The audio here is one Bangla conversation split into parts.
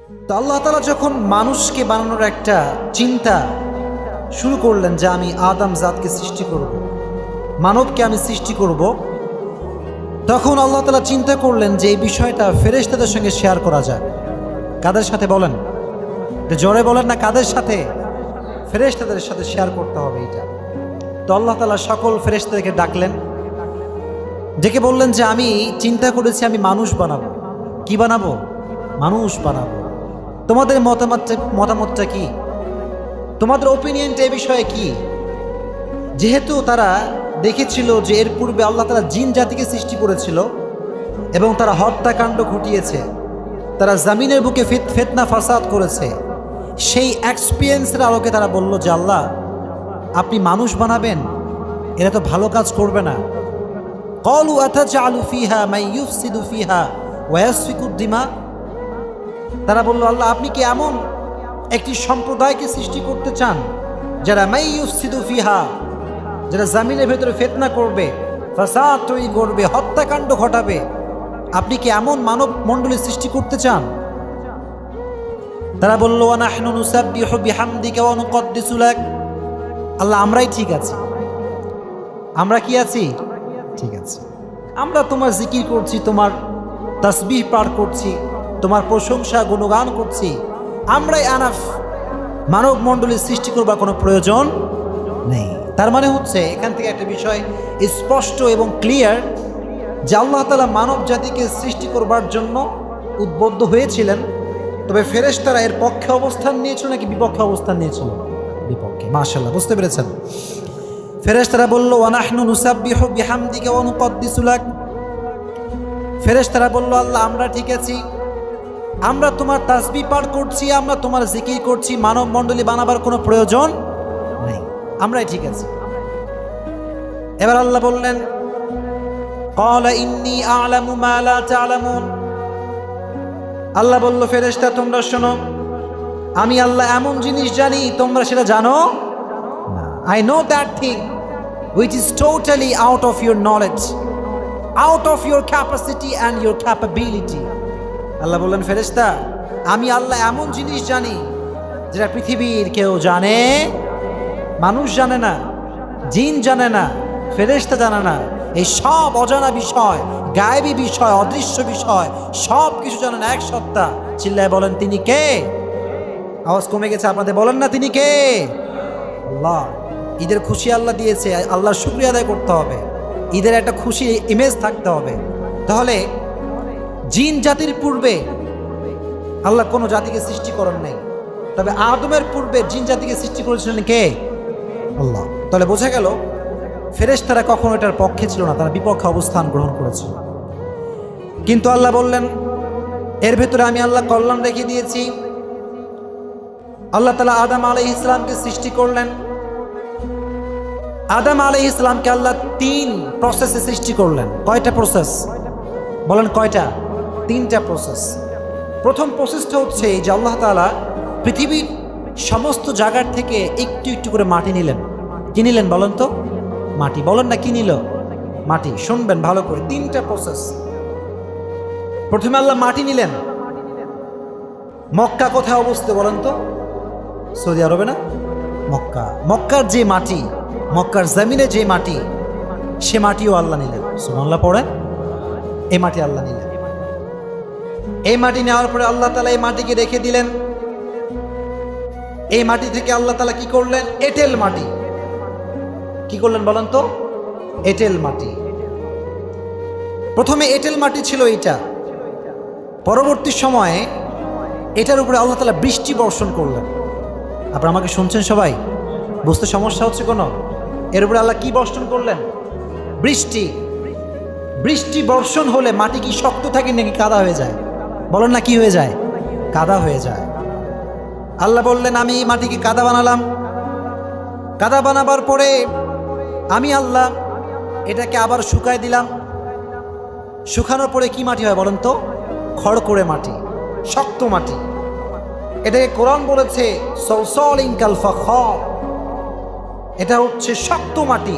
তো আল্লাহ তাআলা যখন মানুষকে বানানোর একটা চিন্তা শুরু করলেন যে আমি আদম জাতকে সৃষ্টি করব, মানবকে আমি সৃষ্টি করব, তখন আল্লাহ তাআলা চিন্তা করলেন যে এই বিষয়টা ফেরেশতাদের সঙ্গে শেয়ার করা যায়। কাদের সাথে বলেন? জোরে বলেন না, কাদের সাথে? ফেরেশতাদের সাথে শেয়ার করতে হবে এটা। তো আল্লাহ তাআলা সকল ফেরেশতাদেরকে ডাকলেন, ডেকে বললেন যে আমি চিন্তা করেছি আমি মানুষ বানাবো। কি বানাবো? মানুষ বানাবো। তোমাদের মতামতটা কি? তোমাদের ওপিনিয়নটা এই বিষয়ে কি? যেহেতু তারা দেখেছিল যে এর পূর্বে আল্লাহ তাআলা জিন জাতিকে সৃষ্টি করেছিল এবং তারা হত্যাকাণ্ড ঘটিয়েছে, তারা জমিনের বুকে ফিতনা ফাসাদ করেছে, সেই এক্সপিরিয়েন্সের আলোকে তারা বলল যে আল্লাহ আপনি মানুষ বানাবেন, এরা তো ভালো কাজ করবে না। ক্বালু আতাজআলু ফিহা মান ইউফসিদু ফিহা ওয়া ইয়াসফিকুদ দিমা। তারা বলল আল্লাহ আপনি কি এমন একটি সম্প্রদায়কে সৃষ্টি করতে চান যারা মান ইউফসিদু ফিহা, যারা জমিনের ভেতরে ফিতনা করবে, ফাসাদ তৈরি করবে, হত্যাকাণ্ড ঘটাবে? আপনি কি এমন মানব মণ্ডলী সৃষ্টি করতে চান? তারা বলল ওয়া নাহনু নুসাব্বিহু বিহামদিকা ওয়া নুকদ্দিসু লাক। আল্লাহ আমরাই ঠিক আছি। আমরা কি আছি? ঠিক আছে। আমরা তোমার জিকির করছি, তোমার তাসবিহ পাঠ করছি, তোমার প্রশংসা গুণগান করছি, আমরাই আনাফ। মানব মণ্ডলীর সৃষ্টি করবার কোনো প্রয়োজন নেই। তার মানে হচ্ছে এখান থেকে একটা বিষয় স্পষ্ট এবং ক্লিয়ার যে আল্লাহ তাআলা মানব জাতিকে সৃষ্টি করবার জন্য উদ্বুদ্ধ হয়েছিলেন। তবে ফেরেশতারা এর পক্ষে অবস্থান নিয়েছিল নাকি বিপক্ষে অবস্থান নিয়েছিল? বিপক্ষে। মাশাআল্লাহ, বুঝতে পেরেছেন? ফেরেশতারা বলল ওয়া নাহনু নুসাব্বিহু বিহামদিকা ওয়া নুকদ্দিসু লাক। ফেরেশতারা বলল আল্লাহ আমরা ঠিক আছি, আমরা তোমার তাসবিহ পাঠ করছি, আমরা তোমার জিকির করছি, মানব মণ্ডলী বানাবার কোনো প্রয়োজন নেই, আমরাই ঠিক আছি। এবার আল্লাহ বললেন ক্বালা ইন্নী আ'লামু মা লা তা'লামুন। আল্লাহ বলল ফেরেশতা তোমরা শোনো, আমি আল্লাহ এমন জিনিস জানি তোমরা সেটা জানো না। I know that thing which is totally out of your knowledge, out of your capacity and your capability. আল্লাহ বললেন ফেরেশতা আমি আল্লাহ এমন জিনিস জানি যেটা পৃথিবীর কেউ জানে, মানুষ জানে না, জিন জানে না, ফেরেশতা জানে না। এই সব অজানা বিষয়, গায়েবী বিষয়, অদৃশ্য বিষয় সব কিছু জানেন এক সত্তা। চিল্লায় বলেন তিনি কে? আওয়াজ কমে গেছে আপনাদের, বলেন না তিনি কে? আল্লাহ। ঈদের খুশি আল্লাহ দিয়েছে, আল্লাহর শুকরিয়া আদায় করতে হবে, ঈদের একটা খুশি ইমেজ থাকতে হবে। তাহলে জিন জাতির পূর্বে আল্লাহ কোনো জাতিকে সৃষ্টি করেন নাই, তবে আদমের পূর্বে জিন জাতিকে সৃষ্টি করেছিলেন কে? আল্লাহ। তাহলে বোঝা গেল ফেরেশতারা কখনো এটার পক্ষে ছিল না, তারা বিপক্ষে অবস্থান গ্রহণ করেছিল। কিন্তু আল্লাহ বললেন এর ভেতরে আমি আল্লাহ কল্যাণ রেখে দিয়েছি। আল্লাহ তাআলা আদম আলাইহিস ইসলামকে সৃষ্টি করলেন। আদম আলাইহিস ইসলামকে আল্লাহ 3 প্রসেসে সৃষ্টি করলেন। কয়টা প্রসেস? বলেন কয়টা? 3টা প্রসেস। প্রথম প্রসেসটা হচ্ছে এই যে আল্লাহ তাআলা পৃথিবীর সমস্ত জায়গার থেকে একটু একটু করে মাটি নিলেন। কি নিলেন বলেন তো? মাটি। বলেন না কি নিল? মাটি। শুনবেন ভালো করে, 3টা প্রসেস। প্রথমে আল্লাহ মাটি নিলেন। মক্কা কোথায় অবস্থিত বলেন তো? সৌদি আরবে না? মক্কা। মক্কার যে মাটি, মক্কার জমিনে যে মাটি, সে মাটিও আল্লাহ নিলেন। সুবহানাল্লাহ পড়েন। এই মাটি আল্লাহ নিলেন। এই মাটি নেওয়ার পরে আল্লাহ তাআলা এই মাটিকে রেখে দিলেন। এই মাটি থেকে আল্লাহ তাআলা কি করলেন? এঁটেল মাটি। কি করলেন বলেন তো? এঁটেল মাটি। প্রথমে এঁটেল মাটি ছিল এটা, পরবর্তী সময়ে এটার উপরে আল্লাহ তাআলা বৃষ্টি বর্ষণ করলেন। আপনারা আমাকে শুনছেন সবাই? বুঝতে সমস্যা হচ্ছে কোনো? এর উপরে আল্লাহ কি বর্ষণ করলেন? বৃষ্টি। বৃষ্টি বর্ষণ হলে মাটি কি শক্ত থাকে নাকি কাদা হয়ে যায়? বলেন না কি হয়ে যায়? কাদা হয়ে যায়। আল্লাহ বললেন আমি এই মাটিকে কাদা বানালাম। কাদা বানাবার পরে আমি আল্লাহ এটাকে আবার শুকায় দিলাম। শুকানোর পরে কি মাটি হয় বলেন তো? খড়কুড়ে মাটি, শক্ত মাটি। এটাকে কোরআন বলেছে সলসলিন কাল ফাখর। এটা হচ্ছে শক্ত মাটি।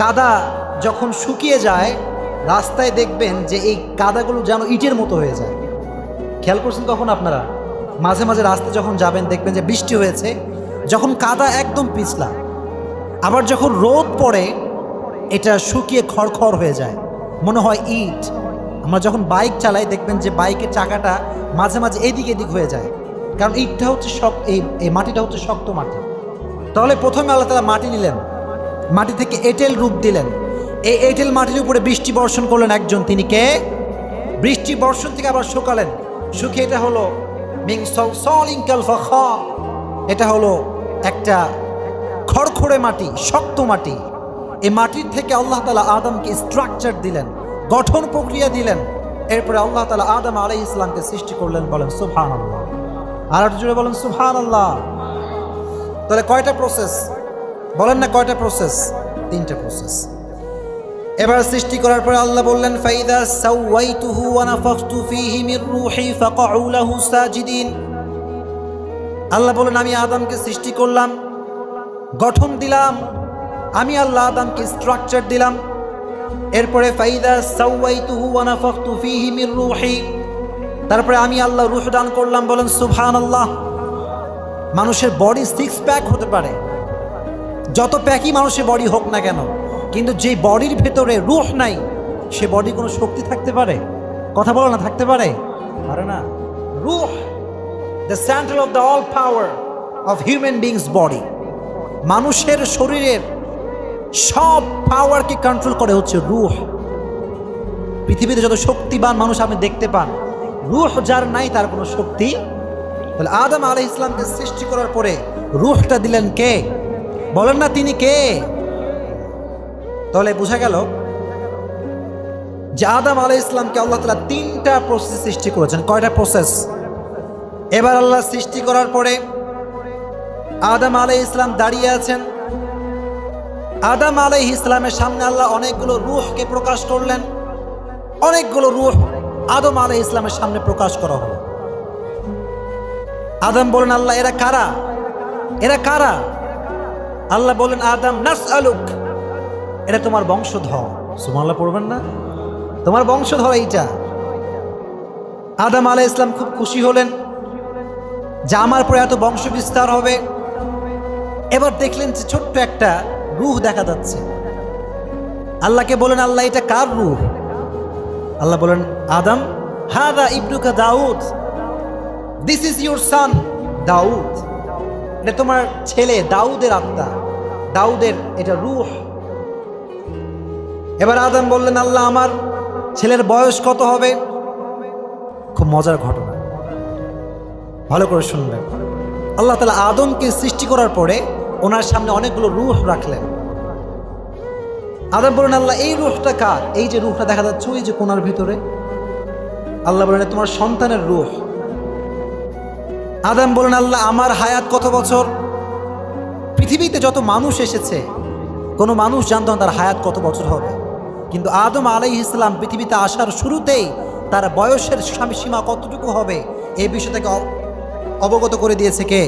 কাদা যখন শুকিয়ে যায় রাস্তায় দেখবেন যে এই কাদাগুলো যেন ইটের মতো হয়ে যায়। খেয়াল করছেন তখন আপনারা? মাঝে মাঝে রাস্তা যখন যাবেন দেখবেন যে বৃষ্টি হয়েছে, যখন কাদা একদম পিছলা, আবার যখন রোদ পড়ে এটা শুকিয়ে খড়খড় হয়ে যায়, মনে হয় ইট। আমরা যখন বাইক চালাই দেখবেন যে বাইকের চাকাটা মাঝে মাঝে এদিক এদিক হয়ে যায়, কারণ ইটটা হচ্ছে এই মাটিটা হচ্ছে শক্ত মাটি। তাহলে প্রথমে আল্লাহ তাআলা মাটি নিলেন, মাটি থেকে এঁটেল রূপ দিলেন, এই এঁটেল মাটির উপরে বৃষ্টি বর্ষণ করলেন একজন, তিনি কে? বৃষ্টি বর্ষণ থেকে আবার শুকালেন, শুকিয়ে এটা হলো মিন সালসালিন কাল ফাখার, এটা হলো একটা খড়খড়ে মাটি, শক্ত মাটি। এই মাটির থেকে আল্লাহ তাআলা আদমকে স্ট্রাকচার দিলেন, গঠন প্রক্রিয়া দিলেন। এরপরে আল্লাহ তাআলা আদম আলাইহিস সালামকে সৃষ্টি করলেন। বলেন সুবহানাল্লাহ। আর একটু জোরে বলেন সুবহানাল্লাহ। তাহলে কয়টা প্রসেস বলেন না, কয়টা প্রসেস? 3টা প্রসেস। এবার সৃষ্টি করার পরে আল্লাহ বললেন ফাইদা সাওয়াইতুহু ওয়া নাফাখতু ফীহি মির রূহি ফাকউ লাহু সাজিদিন। আল্লাহ বলেন আমি আদমকে সৃষ্টি করলাম, গঠন দিলাম, আমি আল্লাহ আদমকে স্ট্রাকচার দিলাম। এরপরে ফাইদা সাওয়াইতুহু ওয়া নাফাখতু ফীহি মির রূহি, তারপরে আমি আল্লাহ রূহ দান করলাম। বলেন সুবহানাল্লাহ। মানুষের বডি 6 প্যাক হতে পারে, যত প্যাকই মানুষের বডি হোক না কেন, কিন্তু যে বডির ভেতরে রূহ নাই সে বডি কোনো শক্তি থাকতে পারে? কথা বলো না, থাকতে পারে? পারে না। রূহ, the centre of the all power of human beings body. মানুষের শরীরের সব পাওয়ারকে কন্ট্রোল করে হচ্ছে রূহ। পৃথিবীতে যত শক্তিবান মানুষ আপনি দেখতে পান, রূহ যার নাই তার কোনো শক্তি। তাহলে আদম আলাইহিস সালামকে সৃষ্টি করার পরে রূহটা দিলেন কে? বলেন না তিনি কে? তাহলে বোঝা গেল যে আদম আলাইহিস সালামকে আল্লাহ তাআলা 3টা প্রসেস সৃষ্টি করেছেন। কয়টা প্রসেস? এবার আল্লাহ সৃষ্টি করার পরে আদম আলাইহিস সালাম দাঁড়িয়ে আছেন। আদম আলাইহিস সালামের সামনে আল্লাহ অনেকগুলো রূহকে প্রকাশ করলেন। অনেকগুলো রূহ আদম আলাইহিস সালামের সামনে প্রকাশ করা হলো। আদম বলেন আল্লাহ এরা কারা? এরা কারা? আল্লাহ বলেন আদম নাসআলুক, এটা তোমার বংশধর। সুবহানাল্লাহ পড়বেন না? তোমার বংশধর এইটা। আদম আলাইহিস সালাম খুব খুশি হলেন যে আমার পরে এত বংশ বিস্তার হবে। এবার দেখলেন যে ছোট্ট একটা রূহ দেখা যাচ্ছে। আল্লাহকে বলেন আল্লাহ এটা কার রূহ? আল্লাহ বলেন আদম হাদা ইবনুকা দাউদ, দিস ইজ ইউর সান দাউদ, এটা তোমার ছেলে দাউদের আত্মা, দাউদের এটা রূহ। এবার আদম বললেন আল্লাহ আমার ছেলের বয়স কত হবে? খুব মজার ঘটনা, ভালো করে শুনবেন। আল্লাহ তাআলা আদমকে সৃষ্টি করার পরে ওনার সামনে অনেকগুলো রূহ রাখলেন। আদম বলেন আল্লাহ এই রূহটা কার? এই যে রূহটা দেখা যাচ্ছে ওই যে কোনার ভিতরে। আল্লাহ বলেন তোমার সন্তানের রূহ। আদম বলেন আল্লাহ আমার হায়াত কত বছর? পৃথিবীতে যত মানুষ এসেছে কোনো মানুষ জানতো না তার হায়াত কত বছর হবে, কিন্তু আদম আলাইহিস সালাম পৃথিবীতে আসার শুরুতেই তার বয়সের সীমা কতটুকু হবে এই বিষয়টাকে অবগত করে দিয়েছে কে?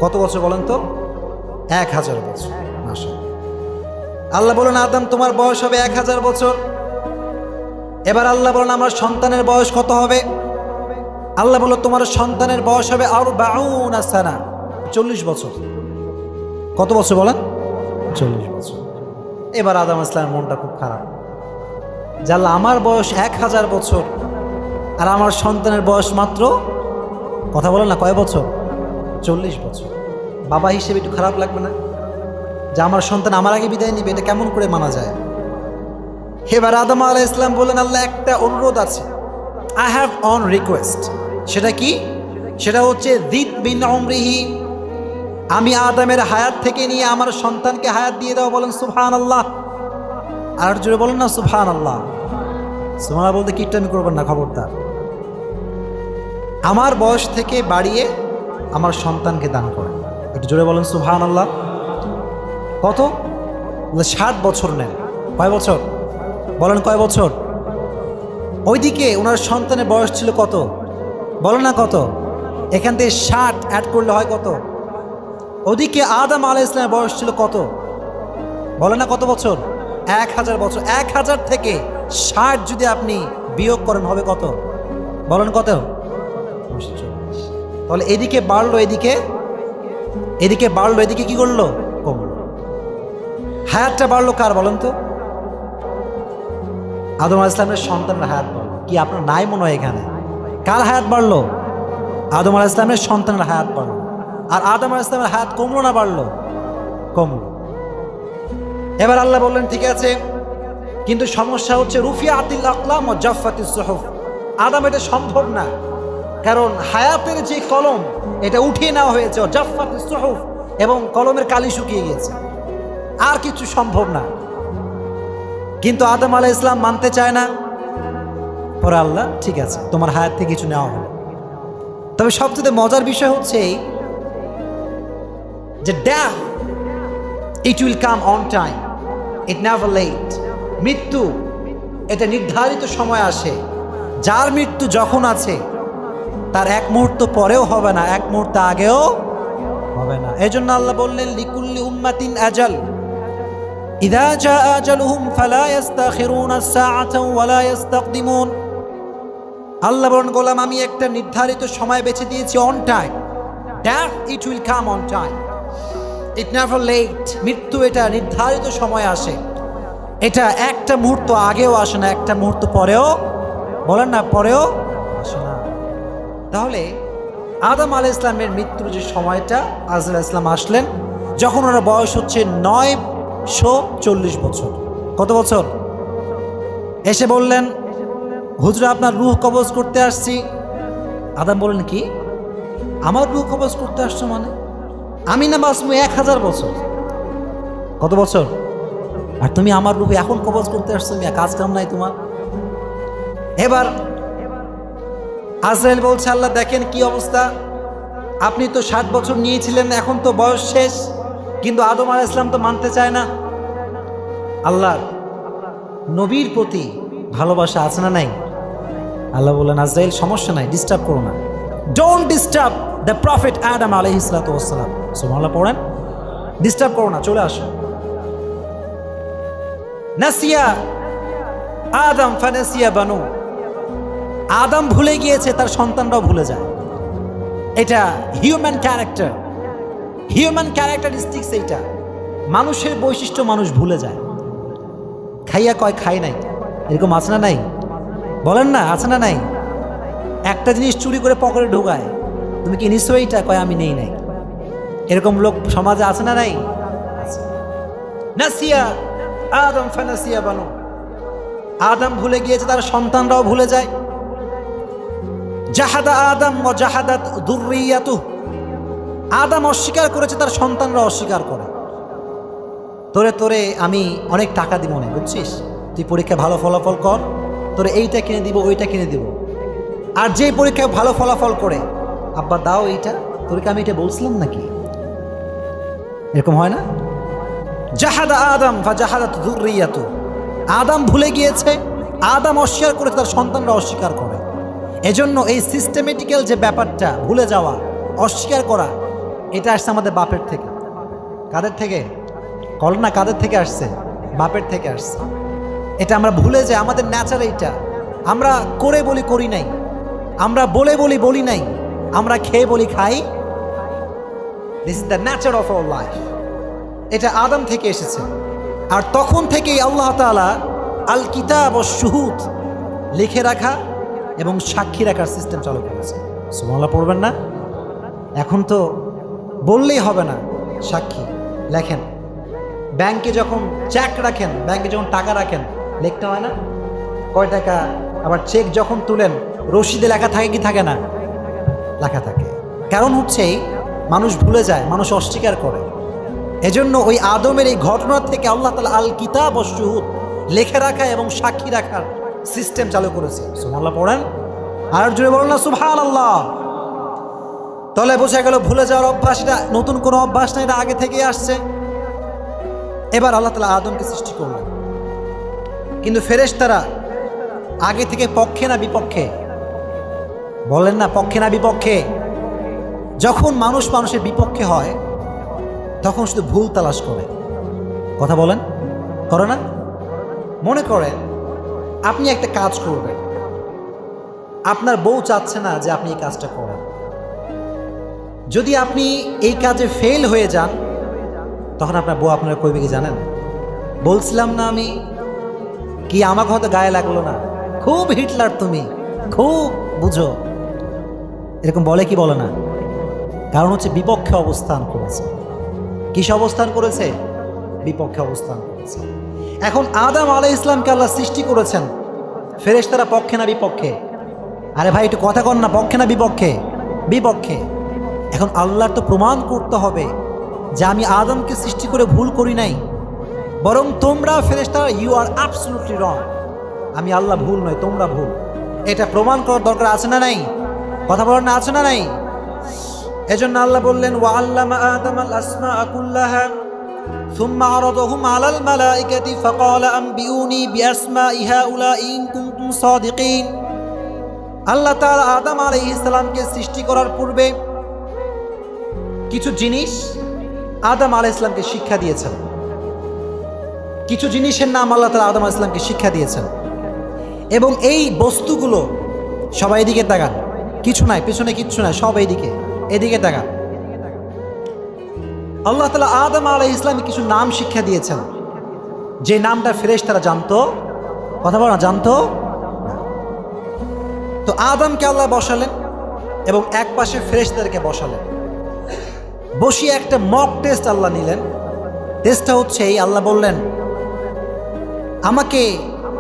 কত বছর বলেন তো? 1000 বছর। মাশাআল্লাহ। আল্লাহ বলেন আদম তোমার বয়স হবে 1000 বছর। এবার আল্লাহ বলেন আমার সন্তানের বয়স কত হবে? আল্লাহ বলল তোমার সন্তানের বয়স হবে 40 সানা, 40 বছর। কত বছর বলেন? 40 বছর। এবার আদম ইসলামের মনটা খুব খারাপ যে আল্লাহ আমার বয়স 1000 বছর আর আমার সন্তানের বয়স মাত্র, কথা বলেন না, কয় বছর? 40 বছর। বাবা হিসেবে একটু খারাপ লাগবে না যে আমার সন্তান আমার আগে বিদায় নিবে? এটা কেমন করে মানা যায়? এবার আদম আলাইহিস সালাম বললেন আল্লাহ একটা অনুরোধ আছে, আই হ্যাভ অন রিকোয়েস্ট। সেটা কি? সেটা হচ্ছে যিদ বিন উমরিহি, আমি আদমের হায়াত থেকে নিয়ে আমার সন্তানকে হায়াত দিয়ে দাও। বলেন সুবহানাল্লাহ। আর জোরে বলেন না সুবহানাল্লাহ। সুবহানাল্লাহ বলতে কিট্টামি করবেন না, খবরদার। আমার বয়স থেকে বাড়িয়ে আমার সন্তানকে দান করেন। একটু জোরে বলেন সুবহানাল্লাহ। কত? 60 বছর নেন। কয় বছর বলেন? কয় বছর? ওইদিকে ওনার সন্তানের বয়স ছিল কত? বলেন না কত? এখান থেকে 60 অ্যাড করলে হয় কত? ওদিকে আদম আলাইহিস সালামের বয়স ছিল কত? বলেন না কত বছর? 1000 বছর। 1000 থেকে 60 যদি আপনি বিয়োগ করেন হবে কত? বলেন কত? 240। তাহলে এদিকে বাড়লো, এদিকে বাড়লো, এদিকে কি করলো? কমলো। হায়াতটা বাড়লো কার বলেন তো? আদম আলাইহিস সালামের সন্তানের হায়াত বাড়লো। কি আপনার নাই মনে হয় এখানে? কার হায়াত বাড়লো? আদম আলাইহিস সালামের সন্তানের হায়াত বাড়লো। আর আদম আলাইহিস সালামের হায়াত কমলো না বাড়লো? কমলো। এবার আল্লাহ বললেন ঠিক আছে, কিন্তু সমস্যা হচ্ছে রুফিআতিল আকলাম ওয়া জাফফাতিস সুহুফ। আদম, এটা সম্ভব না, কারণ হায়াতের যে কলম এটা উঠিয়ে নেওয়া হয়েছে, জাফফাতিস সুহুফ, এবং কলমের কালি শুকিয়ে গেছে, আর কিছু সম্ভব না। কিন্তু আদম আলাইহিস সালাম মানতে চায় না। পরে আল্লাহ ঠিক আছে, তোমার হায়াত থেকে কিছু নেওয়া হলো। তবে সবচেয়ে মজার বিষয় হচ্ছে যে death, it will come on time, it never late. মৃত্যু এটা নির্ধারিত সময় আসে। যার মৃত্যু যখন আছে তার এক মুহূর্ত পরেও হবে না, এক মুহূর্ত আগেও হবে না। এজন্য আল্লাহ বললেন লিকুল্লি উম্মাতিন আজাল ইযা জাআ আজালুহুম ফালা ইস্তাখিরুনা সাআতান ওয়ালা ইস্তাকদিমুন। আল্লাহ বলেন গোলাম, আমি একটা নির্ধারিত সময় বেছে দিয়েছি, on time. Death, it will come on time, it never late. মৃত্যু এটা নির্ধারিত সময় আসে, এটা একটা মুহূর্ত আগেও আসে না, একটা মুহূর্ত পরেও, বলেন না, পরেও আসে না। তাহলে আদম আলাইহিস সালামের মৃত্যুর যে সময়টা, আজরাইল আলাইহিস সালাম আসলেন যখন ওনার বয়স হচ্ছে 940 বছর। কত বছর? এসে বললেন হুজুর আপনার রূহ কবজ করতে আসছি। আদম বললেন কি? আমার রূহ কবজ করতে আসছো মানে? আমি না বাঁচবো 1000 বছর। কত বছর? আর তুমি আমার রূহ এখন কবজ করতে আসছো, কাজ কাম নাই তোমার। এবার আজরাইল বলছে আল্লাহ দেখেন কি অবস্থা, আপনি তো 60 বছর নিয়েছিলেন, এখন তো বয়স শেষ, কিন্তু আদম আলাইহিস সালাম তো মানতে চায় না। আল্লাহর নবীর প্রতি ভালোবাসা আছে না নাই? আল্লাহ বললেন আজরাইল সমস্যা নাই, ডিস্টার্ব করো না, ডোন্ট ডিস্টার্ব দ্য প্রফেট আদম আলাইহিস সালাতু ওয়াস সালাম। সুবহানাল্লাহ পড়েন, ডিস্টার্ব করো না, চলে আসো। নাসিয়া আদম ফানাসিয়া বানু। আদম ভুলে গিয়েছে, তার সন্তানরাও ভুলে যায়। এটা হিউম্যান ক্যারেক্টার, হিউম্যান ক্যারেক্টারিস্টিক্স। এইটা মানুষের বৈশিষ্ট্য, মানুষ ভুলে যায়। খাইয়া কয় খাই নাই, এরকম আছে না নাই? বলেন না, আছে না নাই? একটা জিনিস চুরি করে পকেটে ঢোকায়, তুমি কি নিশ্চয়ই এইটা? কয় আমি নেই নাই। এরকম লোক সমাজে আছে না নাই? নাসিয়া আদম ফানাসিয়া বানু। আদম ভুলে গিয়েছে, তার সন্তানরাও ভুলে যায়। জাহাদা আদম ওয়া জাহাদাত যুররিয়াতুহু। আদম অস্বীকার করেছে, তার সন্তানরা অস্বীকার করে। তোরে তোরে আমি অনেক টাকা দিব না, বুঝছিস? তুই পরীক্ষা ভালো ফলাফল কর, তোরে এইটা কিনে দিব, ওইটা কিনে দিব। আর যে পরীক্ষায় ভালো ফলাফল করে, আব্বা দাও এইটা, তোরকে আমি এটা বলছিলাম নাকি? এরকম হয় না? জাহাদা আদম ফা জাহাদাত যুররিয়াতুহু। আদম ভুলে গিয়েছে, আদম অস্বীকার করে, তার সন্তানরা অস্বীকার করে। এজন্য এই সিস্টেমেটিক্যাল যে ব্যাপারটা, ভুলে যাওয়া, অস্বীকার করা, এটা আসছে আমাদের বাপের থেকে। কাদের থেকে? কল না, কাদের থেকে আসছে? বাপের থেকে আসছে। এটা আমরা ভুলে যাই, আমাদের ন্যাচার এইটা। আমরা করে বলি করি নাই, আমরা বলে বলি বলি নাই, আমরা খেয়ে বলি খাই। This is the Nature of our life. এটা আদম থেকে এসেছে। আর তখন থেকেই আল্লাহ তাআলা আল কিতাব ও শুহুদ, লিখে রাখা এবং সাক্ষী রাখার সিস্টেম চালু করেছে। সুবহানাল্লাহ পড়বেন না? এখন তো বললেই হবে না, সাক্ষী লেখেন। ব্যাংকে যখন চেক রাখেন, ব্যাংকে যখন টাকা রাখেন, লিখতে হয় না কয় টাকা? আবার চেক যখন তুলেন, রসিদে লেখা থাকে কি থাকে না? লেখা থাকে। কারণ হচ্ছে মানুষ ভুলে যায়, মানুষ অস্বীকার করে। এজন্য ওই আদমের এই ঘটনা থেকে আল্লাহ তাআলা আল কিতাব ও শুহুদ, লিখে রাখা এবং সাক্ষী রাখার সিস্টেম চালু করেছে। সুবহানাল্লাহ পড়েন, আর জোরে বলেন না সুবহানাল্লাহ। তাহলে বোঝা গেল ভুলে যাওয়ার অভ্যাস এটা নতুন কোনো অভ্যাস না, এটা আগে থেকেই আসছে। এবার আল্লাহ তাআলা আদমকে সৃষ্টি করলেন, কিন্তু ফেরেশতারা আগে থেকে পক্ষে না বিপক্ষে? বলেন না, পক্ষে না বিপক্ষে? যখন মানুষ মানুষের বিপক্ষে হয় তখন শুধু ভুল তালাশ করে। কথা বলেন, করে না? মনে করেন আপনি একটা কাজ করবেন, আপনার বউ চাচ্ছে না যে আপনি এই কাজটা করেন। যদি আপনি এই কাজে ফেল হয়ে যান, তখন আপনার বউ আপনারা কইবে কি জানেন? বলছিলাম না আমি, কি আমাকে হয়তো গায়ে লাগলো না, খুব হিটলার তুমি, খুব বুঝো, এরকম বলে কি বলে না? কারণ হচ্ছে বিপক্ষে অবস্থান করেছে। কিসে অবস্থান করেছে? বিপক্ষে অবস্থান করেছে। এখন আদম আলাইহিস সালামকে আল্লাহ সৃষ্টি করেছেন, ফেরেশতারা পক্ষে না বিপক্ষে? আরে ভাই একটু কথা কন না, পক্ষে না বিপক্ষে? বিপক্ষে। এখন আল্লাহর তো প্রমাণ করতে হবে যে আমি আদমকে সৃষ্টি করে ভুল করি নাই, বরং তোমরা ফেরেশতারা ইউ আর অ্যাবসলিউটলি রং, আমি আল্লাহ ভুল নয়, তোমরা ভুল। এটা প্রমাণ করার দরকার আছে না নাই? কথা বলার না আছে না নাই? এজন্য আল্লাহ বললেন ওয়া আল্লামা আদামাল আসমাআ কুল্লাহা সুম্মা আরাদাহুম আলাল মালাইকাতি ফাকালা আনবিউনি বিআসমাই হাউলাই ইন কুনতুম সাদিকিন। আল্লাহ তাআলা আদম আলাইহিস সালামকে সৃষ্টি করার পূর্বে কিছু জিনিস আদম আলাইহিস সালামকে শিক্ষা দিয়েছেন। কিছু জিনিসের নাম আল্লাহ তাআলা আদম আলাইহিস সালামকে শিক্ষা দিয়েছেন, এবং এই বস্তুগুলো সবাই এদিকে তাকান, কিছু নাই পিছনে, কিচ্ছু নাই, সব এইদিকে, এদিকে তাকান। আল্লাহ তাআলা আদম আলাইহিস সালামকে কিছু নাম শিক্ষা দিয়েছেন, যে নামটা ফেরেশতারা জানতো। কথা বলো না, জানতো? তো আদমকে আল্লাহ বসালেন এবং এক পাশে ফেরেশতাদেরকে বসালেন। বসিয়ে একটা মক টেস্ট আল্লাহ নিলেন। টেস্টটা হচ্ছে এই, আল্লাহ বললেন আমাকে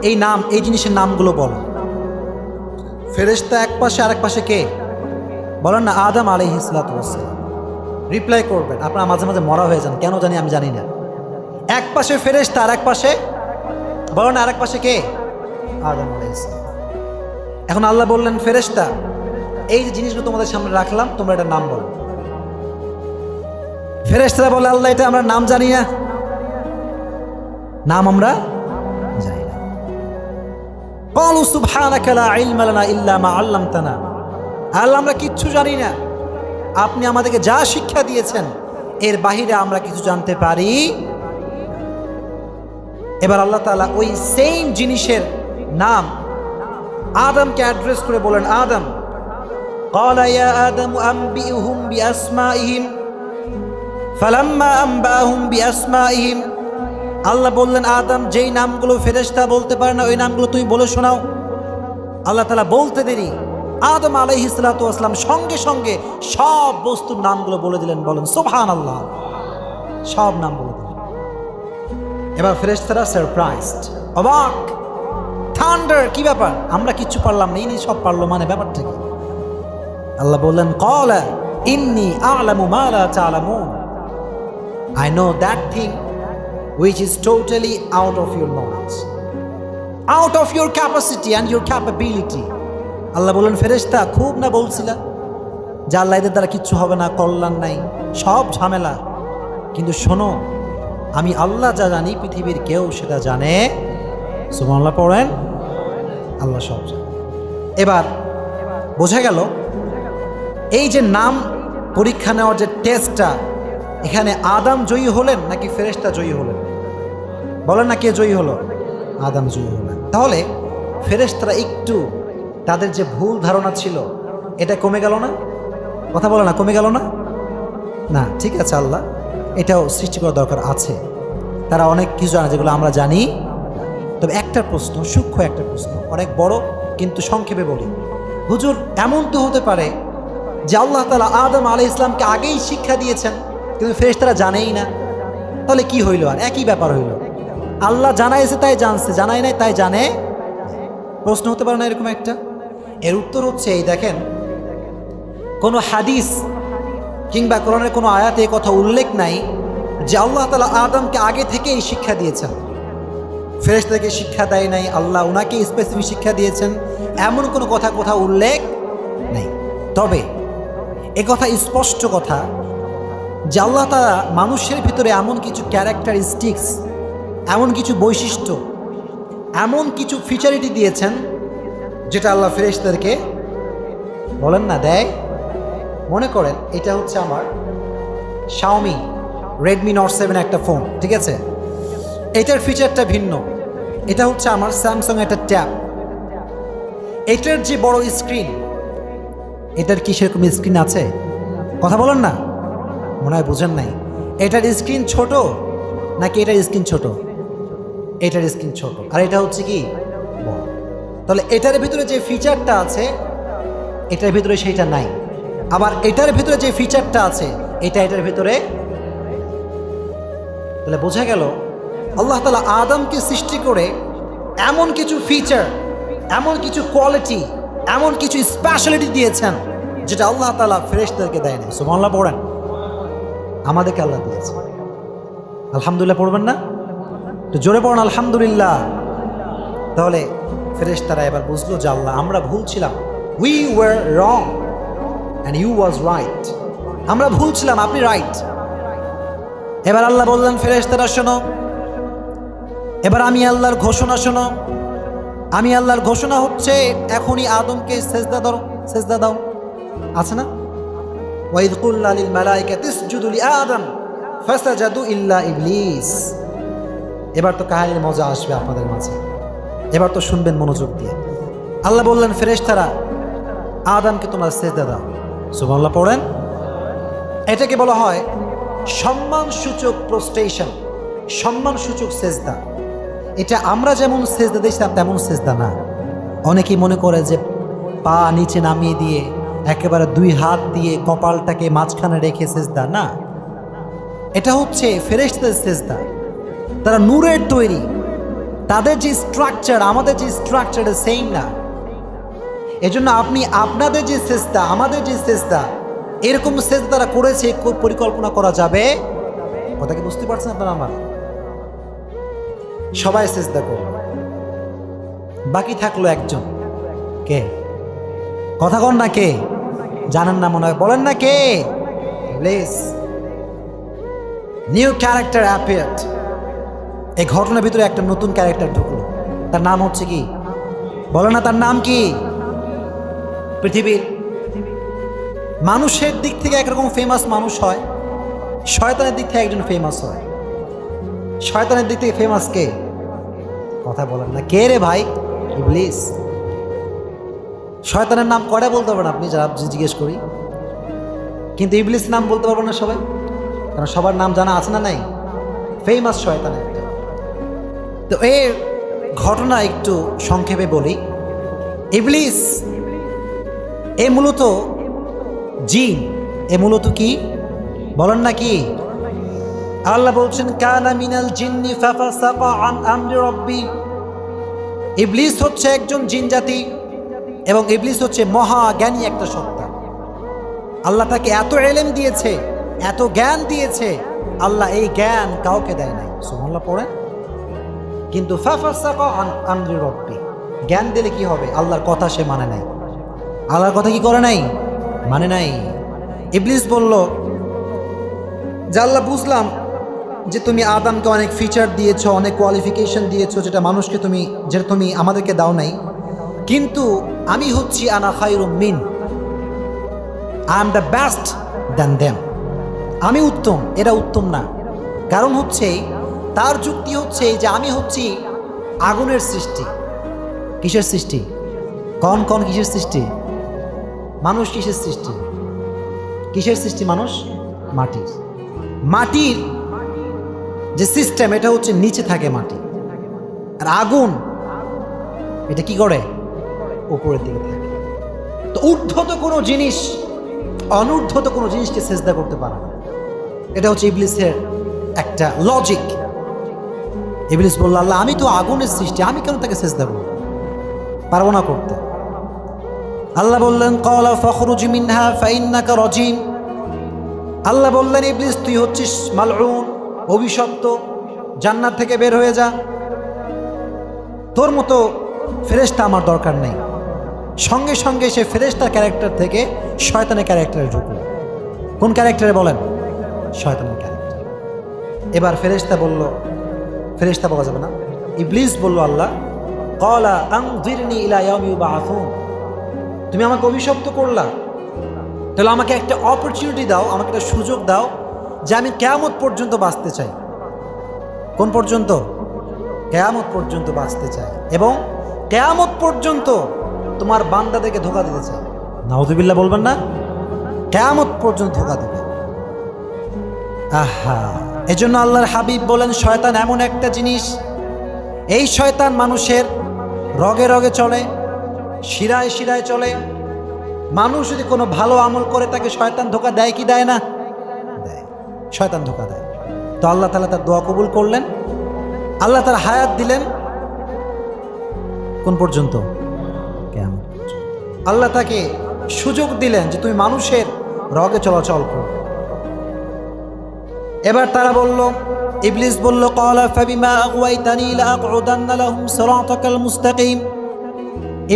এই নাম, এই জিনিসের নামগুলো বলো। ফেরেশতা এক পাশে, আরেক পাশে কে? বলেন না, আদম আলাইহিস সালাতু ওয়াস সালাম। রিপ্লাই করবেন, আপনারা মাঝে মাঝে মরা হয়ে যান, কেন জানি আমি জানি না। এক পাশে ফেরেশতা, আরেক পাশে, বলেন না, আরেক পাশে কে? আদম আলাইহিস সালাম। এখন আল্লাহ বললেন ফেরেশতা, এই যে জিনিসগুলো তোমাদের সামনে রাখলাম, তোমরা এটার নাম বলো। ফেরেশতারা বলে আল্লাহ এটা আমরা নাম জানি না, নাম আমরা জানি না। ক্বালু সুবহানাকা লা ইলমা লানা ইল্লা মা আল্লামতানা। আল্লাহ আমরা কিচ্ছু জানি না, আপনি আমাদেরকে যা শিক্ষা দিয়েছেন এর বাহিরে আমরা কিছু জানতে পারি। এবার আল্লাহ তাআলা ওই সেম জিনিসের নাম আদমকে অ্যাড্রেস করে বলেন, আদম ক্বালা ইয়া আদম আনবিউহুম বিআসমাইহিম ফালাম্মা আনবাহুম বিআসমাইহিম। আল্লাহ বললেন আদম, যেই নামগুলো ফেরেশতা বলতে পারে না ওই নামগুলো তুমি বলে শোনাও। আল্লাহ তাআলা বলতে দেরি আদম আলাইহিস সালাতু ওয়াস সালাম সঙ্গে সঙ্গে সব বস্তুর নামগুলো বলে দিলেন। বলেন সুবহানাল্লাহ, সব নাম বলে দিলেন। এবার ফেরেশতারা সারপ্রাইজড, অবাক, থান্ডার, কি ব্যাপার, আমরা কিচ্ছু পারলাম না, ইনি সব পারলো, মানে ব্যাপারটা কি? আল্লাহ বললেন ক্বালা ইন্নী আ'লামু মা লা তা'লামুন, I know that thing which is totally out of your knowledge, out of your capacity and your capability. আল্লাহ বললেন ফেরেশতা, খুব না বলছিলা যে আল্লাহ এদের দ্বারা কিচ্ছু হবে না, কল্যাণ নাই, সব ঝামেলা, কিন্তু শোনো আমি আল্লাহ যা জানি পৃথিবীর কেউ সেটা জানে। সুবহানাল্লাহ পড়েন, আল্লাহ সব জানে। এবার বোঝা গেল এই যে নাম পরীক্ষা নেওয়ার যে টেস্টটা, এখানে আদম জয়ী হলেন নাকি ফেরেশতা জয়ী হলেন? বলেন না, কে জয়ী হলো? আদম জয়ী হলেন। তাহলে ফেরেশতারা একটু তাদের যে ভুল ধারণা ছিল এটা কমে গেল না? কথা বলে না, কমে গেল না? না, ঠিক আছে, আল্লাহ এটাও সৃষ্টি করার দরকার আছে। তারা অনেক কিছু জানে যেগুলো আমরা জানি। তবে একটা প্রশ্ন, সূক্ষ্ম একটা প্রশ্ন, অনেক বড়, কিন্তু সংক্ষেপে বলি। হুজুর, এমন তো হতে পারে যে আল্লাহ তাআলা আদম আলাইহিস সালামকে আগেই শিক্ষা দিয়েছেন কিন্তু ফেরেশতারা জানেই না, তাহলে কি হইল? আর একই ব্যাপার হইল, আল্লাহ জানাইছে তাই জানছে, জানাই নাই তাই জানে। প্রশ্ন হতে পারে না এরকম একটা? এর উত্তর হচ্ছে এই, দেখেন কোনো হাদিস কিংবা কোরআনের কোনো আয়াতে এই কথা উল্লেখ নাই যে আল্লাহ তাআলা আদমকে আগে থেকেই শিক্ষা দিয়েছেন, ফেরেশতাকে শিক্ষা দেয় নাই, আল্লাহ ওনাকে স্পেসিফিক শিক্ষা দিয়েছেন, এমন কোনো কথা কোথাও উল্লেখ নেই। তবে একথা স্পষ্ট কথা যে আল্লাহ তাআলা মানুষের ভিতরে এমন কিছু ক্যারেক্টারিস্টিক্স, এমন কিছু বৈশিষ্ট্য, এমন কিছু ফিচারিটি দিয়েছেন যেটা আল্লাহ ফেরেশতাদেরকে বলেন না দেয়। মনে করেন এটা হচ্ছে আমার শাওমি রেডমি নোট 7 একটা ফোন, ঠিক আছে, এটার ফিচারটা ভিন্ন। এটা হচ্ছে আমার স্যামসাং একটা ট্যাব, এটার যে বড় স্ক্রিন, এটার কি সেরকম স্ক্রিন আছে? কথা বলেন না, মনে হয় বুঝেন নাই। এটার স্ক্রিন ছোট নাকি এটার স্ক্রিন ছোট? এটার স্ক্রিন ছোট, আর এটা হচ্ছে কি বড়। তাহলে এটার ভিতরে যে ফিচারটা আছে এটার ভিতরে সেইটা নাই, আবার এটার ভিতরে যে ফিচারটা আছে এটার ভিতরে। তাহলে বোঝা গেল আল্লাহ তাআলা আদমকে সৃষ্টি করে এমন কিছু ফিচার, এমন কিছু কোয়ালিটি, এমন কিছু স্পেশালিটি দিয়েছেন যেটা আল্লাহ তাআলা ফেরেশতাদেরকে দেয় না। সুবহানাল্লাহ পড়েন। আমাদেরকে আল্লাহ দিয়েছে। আলহামদুলিল্লাহ পড়বেন না? তো জোরে পড়েন আলহামদুলিল্লাহ। তাহলে ফেরেশতারা এবার বুঝলো যে আল্লাহ আমরা ভুল ছিলাম, we were wrong and you was right. আমরা ভুল ছিলাম, আপনি রাইট। এবার আল্লাহ বললেন ফেরেশতারা শোনো, এবার আমি আল্লাহর ঘোষণা শোনো। আমি আল্লাহর ঘোষণা হচ্ছে এখনই আদমকে সেজদা দাও, সেজদা দাও। আছে না? ওয়াইদ কুল্না লিল মালাইকাতি ইসজুদু লিআদম ফাসাজাদু ইল্লা ইবলিস। এবার তো কাহিনীর মজা আসবে আপনাদের মাঝে, এবার তো শুনবেন মনোযোগ দিয়ে। আল্লাহ বললেন ফেরেশতারা আদমকে তোমরা সেজদা দাও। সুবহানাল্লাহ পড়েন। এটাকে বলা হয় সম্মানসূচক প্রস্টেশন, সম্মানসূচক সেজদা। এটা আমরা যেমন সেজদা দিয়েছিলাম তেমন সেজদা না। অনেকেই মনে করে যে পা নিচে নামিয়ে দিয়ে একেবারে দুই হাত দিয়ে কপালটাকে মাঝখানে রেখে সেজদা, না। এটা হচ্ছে ফেরেশতাদের সেজদা। তারা নূরের তৈরি, তাদের যে স্ট্রাকচার আমাদের যে স্ট্রাকচার সেম না। এজন্য আপনি আপনাদের যে সেজদা আমাদের যে সেজদা এরকম সেজদা তারা করেছে, পরিকল্পনা করা যাবে। কথা কি বুঝতে পারছেন আপনারা? আমার সবাই সেজদা করবে, বাকি থাকলো একজন। কে? কথা কন না, কে? জানেন না মনে হয়, বলেন না কে? প্লিজ। New character appeared. এই ঘটনার ভিতরে একটা নতুন ক্যারেক্টার ঢুকলো, তার নাম হচ্ছে কি? বলো না, তার নাম কি? পৃথিবীর মানুষের দিক থেকে একরকম ফেমাস মানুষ হয়, শয়তানের দিক থেকে একজন ফেমাস হয়। শয়তানের দিক থেকে ফেমাস কে? কথা বলেন না, কে রে ভাই? ইবলিস। শয়তানের নাম কয়টা বলতে পারবেন আপনি, যারা জিজ্ঞেস করি? কিন্তু ইবলিস নাম বলতে পারবেন না সবাই, কারণ সবার নাম জানা আছে না নাই? ফেমাস শয়তানের। তো এর ঘটনা একটু সংক্ষেপে বলি। ইবলিস এ মূলত জিন। এ মূলত কি বলেন না কি? আল্লাহ বলছেন কানা মিনাল জিন্নি ফাফাসাকা আন আমরি রাব্বি। ইবলিস হচ্ছে একজন জিন জাতি এবং ইবলিস হচ্ছে মহাজ্ঞানী একটা সত্তা। আল্লাহ তাকে এত ইলম দিয়েছে, এত জ্ঞান দিয়েছে, আল্লাহ এই জ্ঞান কাউকে দেয় নাই। সুবহানাল্লাহ পড়েন। কিন্তু ফাফাসাকা আন আমরি রাব্বি, জ্ঞান দিলে কি হবে? আল্লাহর কথা সে মানে নাই। আল্লাহর কথা কি করে নাই? মানে নাই। ইবলিস বলল যে আল্লাহ বুঝলাম যে তুমি আদমকে অনেক ফিচার দিয়েছো, অনেক কোয়ালিফিকেশন দিয়েছো, যেটা তুমি আমাদেরকে দাও নাই। কিন্তু আমি হচ্ছি আনা খায়রুম মিন, I am the best than them. আমি উত্তম, এরা উত্তম না। কারণ হচ্ছে তার যুক্তি হচ্ছে যে আমি হচ্ছি আগুনের সৃষ্টি। কিসের সৃষ্টি? কন কন কিসের সৃষ্টি? মানুষ কিসের সৃষ্টি? কিসের সৃষ্টি? মানুষ মাটির। মাটির যে সিস্টেম এটা হচ্ছে নিচে থাকে মাটি, আর আগুন এটা কি করে? উপরের দিকে থাকে। তো ঊর্ধ্বত কোনো জিনিস অনূর্ধ্বত কোনো জিনিসকে সেজদা করতে পারে না। এটা হচ্ছে ইবলিসের একটা লজিক। ইবলিস বলল আল্লাহ আমি তো আগুনের সৃষ্টি, আমি কেন তাকে সেজদা করব? পারবো না করতে। আল্লাহ বললেন ক্বালা ফাখরুজ মিনহা ফাইন্নাকা রাজিম। আল্লাহ বললেন ইবলিস তুই হচ্ছিস মালউন, অভিশপ্ত, জান্নাত থেকে বের হয়ে যা। তোর মতো ফেরেশতা আমার দরকার নেই। সঙ্গে সঙ্গে সে ফেরেশতার ক্যারেক্টার থেকে শয়তানের ক্যারেক্টারে ঢুকলো। কোন ক্যারেক্টারে বলেন? শয়তানের ক্যারেক্টার। এবার ফেরেশতা বলল, ফেরেশতা বলা যাবে না, ইবলিস বলল আল্লাহ ক্বালা আনযিরনি ইলা ইয়াউমি ইউবআসুন। তুমি আমাকে অভিশপ্ত করলা, তাহলে আমাকে একটা অপরচুনিটি দাও, আমাকে একটা সুযোগ দাও যে আমি কিয়ামত পর্যন্ত বাঁচতে চাই। কোন পর্যন্ত? কিয়ামত পর্যন্ত বাঁচতে চাই, এবং কিয়ামত পর্যন্ত তোমার বান্দাদেরকে ধোঁকা দিতে চায়। নাউযুবিল্লাহ বলবেন না? কিয়ামত পর্যন্ত ধোঁকা দেবে। আহা, এজন্য আল্লাহর হাবিব বলেন শয়তান এমন একটা জিনিস, এই শয়তান মানুষের রগে রগে চলে, শিরায় শিরায় চলে। মানুষ যদি কোনো ভালো আমল করে তাকে শয়তান ধোঁকা দেয় কি দেয় না? দেয়, শয়তান ধোঁকা দেয়। তো আল্লাহ তাআলা তার দোয়া কবুল করলেন, আল্লাহ তার হায়াত দিলেন কোন পর্যন্ত? কিয়ামত পর্যন্ত। আল্লাহ তাকে সুযোগ দিলেন যে তুমি মানুষের রগে চলাচল করো। এবার তারা বলল, ইবলিস বলল, ক্বালা ফাবিমা আগওয়াইতানি লাআকউদান্না লাহুম সিরাতাকাল মুস্তাকিম।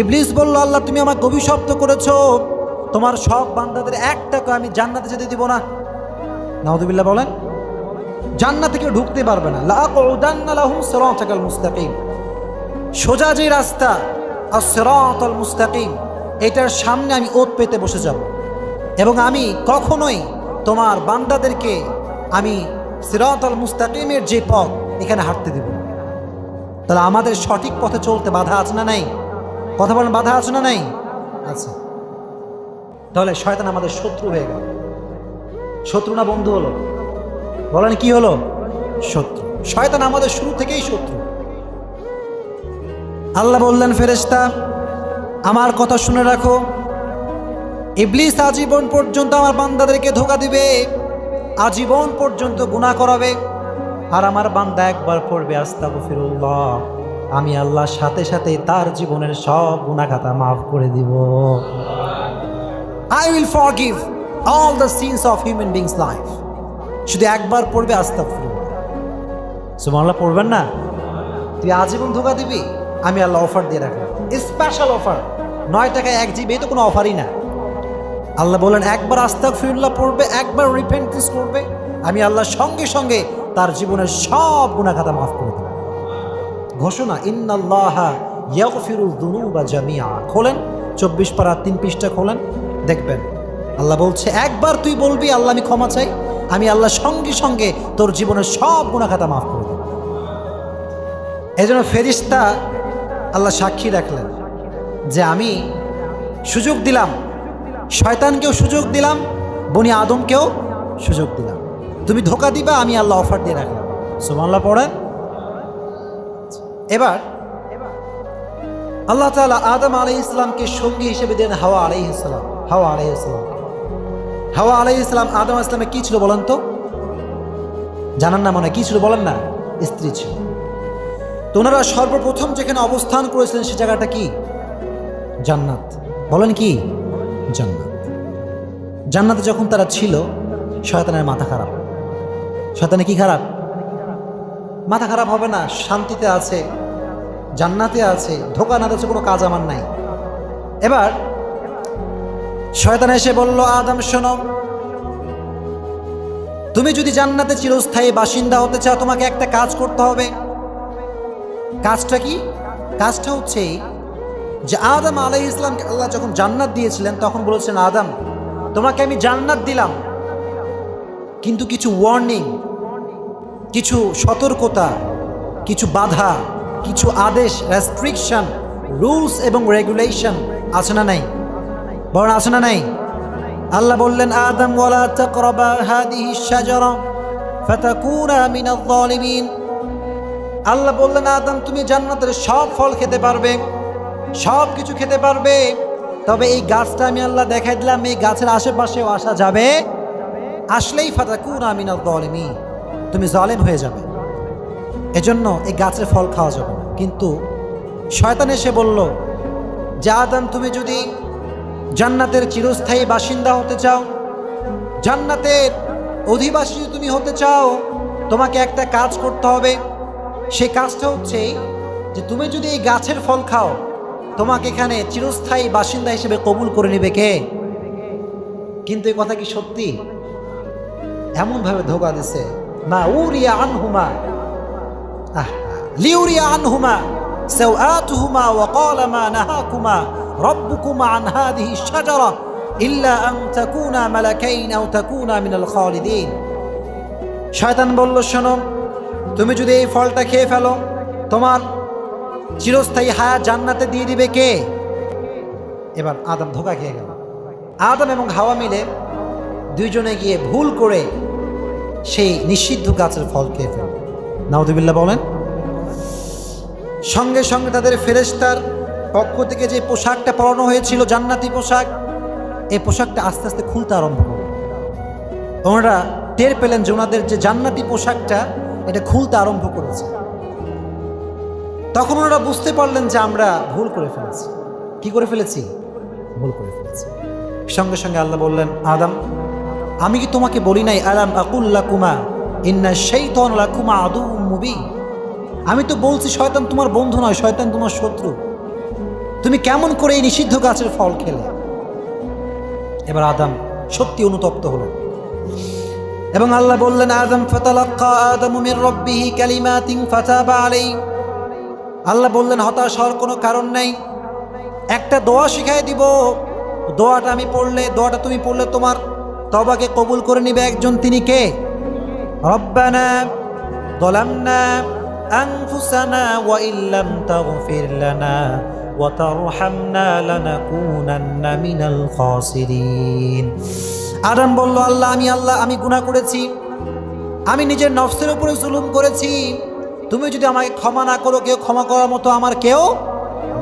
ইবলিস বলল, আল্লাহ তুমি আমাকে অভিশপ্ত করেছো, তোমার সব বান্দাদের একটাকে আমি জান্নাতে যেতে দিব না। নাউযুবিল্লাহ বলেন, জান্নাতে কেউ ঢুকতে পারবে না। লাআকউদান্না লাহুম সিরাতাকাল মুস্তাকিম, সোজা যে রাস্তা আস-সিরাতাল মুস্তাকিম, এটার সামনে আমি ওত পেতে বসে যাব এবং আমি কখনোই তোমার বান্দাদেরকে আমি সিরাতাল মুস্তাকিমের যে পথ এখানে হাঁটতে দিব না। তাহলে আমাদের সঠিক পথে চলতে বাধা আছে না নাই? কথা বলেন, বাধা আছে না নাই? আচ্ছা, তাহলে শয়তান আমাদের শত্রু হয়ে গেল। শত্রু না বন্ধু হলো? বলেন কি হলো? শত্রু। শয়তান আমাদের শুরু থেকেই শত্রু। আল্লাহ বললেন, ফেরেশতা আমার কথা শুনে রাখো, ইবলিস আজীবন পর্যন্ত আমার বান্দাদেরকে ধোঁকা দিবে, আজীবন পর্যন্ত গুনাহ করাবে। আর আমার বান্দা একবার পড়বে আস্তাগফিরুল্লাহ, আমি আল্লাহর সাথে সাথে তার জীবনের সব গুনাহ খাতা মাফ করে দিব। I will forgive all the sins of human beings life. শুধু একবার পড়বে আস্তাগফিরুল্লাহ। সুবহানাল্লাহ পড়বেন না? তুই আজীবন ধোঁকা দিবি, আমি আল্লাহ অফার দিয়ে রাখলাম, স্পেশাল অফার। 9 টাকায় 1 জিবি, তো কোনো অফারই না। আল্লাহ বলেন একবার আস্তাগফিরুল্লাহ পড়বে, একবার রিপেন্টেন্স করবে, আমি আল্লাহ সঙ্গে সঙ্গে তার জীবনের সব গুনাহ খাতা মাফ করে দেব। ঘোষণা, ইন্নাল্লাহা ইয়াগফিরুয যুনুবা জামিআ। খোলেন 24 পারা 3 পৃষ্ঠা খোলেন, দেখবেন আল্লাহ বলছে একবার তুই বলবি আল্লাহ আমি ক্ষমা চাই, আমি আল্লাহ সঙ্গে সঙ্গে তোর জীবনের সব গুনাহ খাতা মাফ করে দেব। এজন্য ফেরেশতা আল্লাহ সাক্ষী রাখলেন যে আমি সুযোগ দিলাম, শয়তানকেও সুযোগ দিলাম, বনি আদমকেও সুযোগ দিলাম। তুমি ধোঁকা দিবা, আমি আল্লাহ অফার দিয়ে রাখলাম। সুবহানাল্লাহ পড়েন। এবার আল্লাহ তাআলা আদম আলাইহিস সালামকে সঙ্গী হিসেবে দেন হাওয়া আলাইহিস সালাম। হাওয়া আলাইহিস সালাম, হাওয়া আলাইহিস সালাম আদম আলাইহিস সালামে কি ছিল বলেন তো? জানান না মনে হয়? কি ছিল বলেন না? স্ত্রী ছিল। তো ওনারা সর্বপ্রথম যেখানে অবস্থান করেছিলেন সে জায়গাটা কি? জান্নাত। বলেন কি? জান্নাত। জান্নাতে যখন তারা ছিল, শয়তানের মাথা খারাপ। শয়তানে কি খারাপ? মাথা খারাপ হবে না, শান্তিতে আছে, জান্নাতে আছে, ধোঁকা না দিচ্ছে কোনো কাজ আমার নাই। এবার শয়তান এসে বলল, আদম শোনো, তুমি যদি জান্নাতে চিরস্থায়ী বাসিন্দা হতে চাও তোমাকে একটা কাজ করতে হবে। কাজটা কি? কাজটা হচ্ছে যে আদম আলাইহিস সালামকে আল্লাহ যখন জান্নাত দিয়েছিলেন তখন বলেছেন, আদম তোমাকে আমি জান্নাত দিলাম, কিন্তু কিছু ওয়ার্নিং, কিছু সতর্কতা, কিছু বাধা, কিছু আদেশ, রেস্ট্রিকশন, রুলস এবং রেগুলেশন আছে না নাই? বলেন আছে না নাই? আল্লাহ বললেন, আদম ওয়ালা তাকরাবা হাদিহি শাজারা ফাতাকুনা মিনাল যালিমিন। আল্লাহ বললেন, আদম তুমি জান্নাতের সব ফল খেতে পারবে, সব কিছু খেতে পারবে, তবে এই গাছটা আমি আল্লাহ দেখাই দিলাম, এই গাছের আশেপাশেও আসা যাবে, আসলেই ফাতাকুনা মিনাল যালিমিন, তুমি জালেম হয়ে যাবে, এজন্য এই গাছের ফল খাওয়া যাবে না। কিন্তু শয়তান এসে বলল যে আদম তুমি যদি জান্নাতের চিরস্থায়ী বাসিন্দা হতে চাও, জান্নাতের অধিবাসী তুমি হতে চাও, তোমাকে একটা কাজ করতে হবে। সেই কাজটা হচ্ছে যে তুমি যদি এই গাছের ফল খাও, তোমাকে এখানে চিরস্থায়ী বাসিন্দা হিসেবে কবুল করে নেবে কে? কিন্তু এই কথা কি সত্যি? এমনভাবে ধোঁকা দিছে, মা উরিয়া আনহুমা লিউরিয়া আনহুমা সাওআতুহুমা ওয়া ক্বালা মা নাহাকুমা রাব্বুকুমা আন হাযিহি শাজারা ইল্লা আন তাকুনা মালাকাইন আও তাকুনা মিনাল খালিদিন। শয়তান বলল, শোনো, তুমি যদি এই ফলটা খেয়ে ফেলো, তোমার চিরস্থায়ী হায়াত জান্নাতে দিয়ে দিবে কে? এবার আদম ধোঁকা খেয়ে গেল। আদম এবং হাওয়া মিলে দুইজনে গিয়ে ভুল করে সেই নিষিদ্ধ গাছের ফল খেয়ে ফেলল। নাউযুবিল্লাহ বলেন। সঙ্গে সঙ্গে তাদের ফেরেশতার পক্ষ থেকে যে পোশাকটা পরানো হয়েছিল জান্নাতি পোশাক, এই পোশাকটা আস্তে আস্তে খুলতে আরম্ভ করল। ওনারা টের পেলেন যে ওনাদের যে জান্নাতি পোশাকটা এটা খুলতে আরম্ভ করেছে। তখন ওনারা বুঝতে পারলেন যে আমরা ভুল করে ফেলেছি। কি করে ফেলেছি? ভুল করে ফেলেছি। সঙ্গে সঙ্গে আল্লাহ বললেন, আদম, আমি কি তোমাকে বলি নাই আলাম আকুল লাকুমা ইন্না শাইতান লাকুমা আদুউম মুবিন? আমি তো বলছি শয়তান তোমার বন্ধু নয়, শয়তান তোমার শত্রু। তুমি কেমন করে এই নিষিদ্ধ গাছের ফল খেলে? এবার আদম সত্যি অনুতপ্ত হলেন এবং আল্লাহ বললেন, আদম ফাতালাক্কা আদামু মির রাব্বিহি কালিমাতিন ফাতাবা আলাইহি। আল্লাহ বললেন, হতাশ হওয়ার কোনো কারণ নেই, একটা দোয়া শিখাই দিব। দোয়াটা আমি পড়লে, দোয়াটা তুমি পড়লে তোমার তওবাকে কবুল করে নিবে একজন। তিনি কে? রব্বানা যালামনা আনফুসানা ওয়া ইল্লাম তাগফির লানা ওয়া তারহামনা লানাকুনান্না মিনাল খাসিরিন। আদম বলল, আল্লাহ আমি গুনাহ করেছি, আমি নিজের নফসের উপরে জুলুম করেছি। তুমি যদি আমাকে ক্ষমা না করো, কেউ ক্ষমা করার মতো আমার কেউ